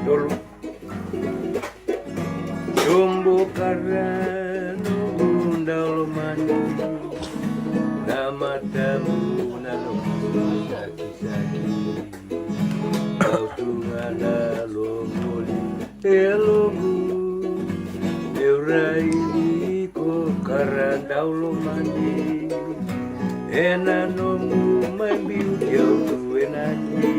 Dulu Jumbo karano undal mani nama tamu nalo saki-saki kau tungana lomoli elogu eurai ko karandau lo mani enanomu mambiu jauh tuenani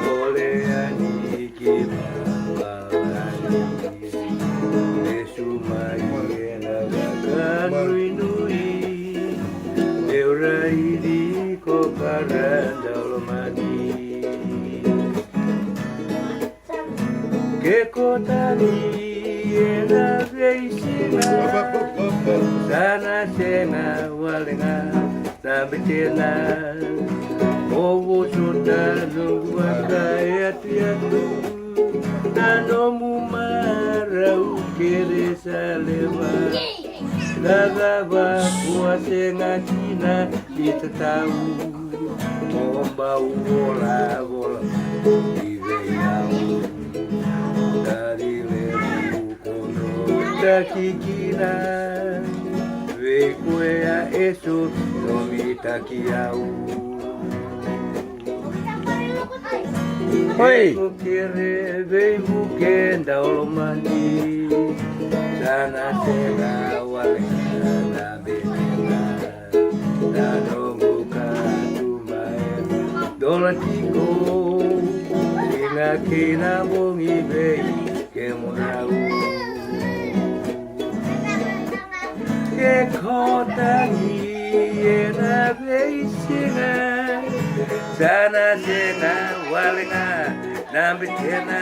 oleh ani kimalani esumai enagakan nuinui eurai ko karandau lo mani ke kotani enagaisina sana sena walenga sabetena owo sudah nunggu kaya tiatu nanomu marau kiri saleva lagaba kuase ngakina kita tahu ombau bola iveyau dari lebu kono dakikina Vekwea eso no mitakiau. Oi, kukire vei mukenda olomani sana tena walena na benena na nonguka tumae dolatiko ina kina bongi vei kemonau. Ke kotani ena veisina sana tena walenga nambi tena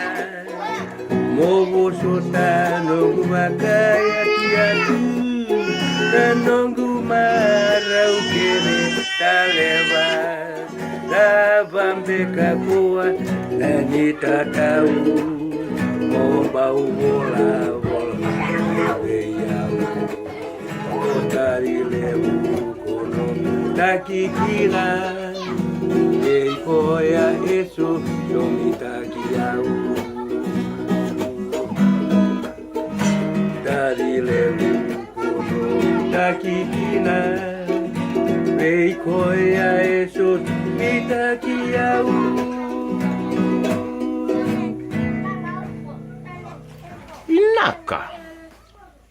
mogo sota nongu makaya tiatu nongu marau kene taleva tabambe kakua nani tatau mombau bola dari lebu kono takikira koya eso somitakiau dari lebu kono takikira koya eso somitakiau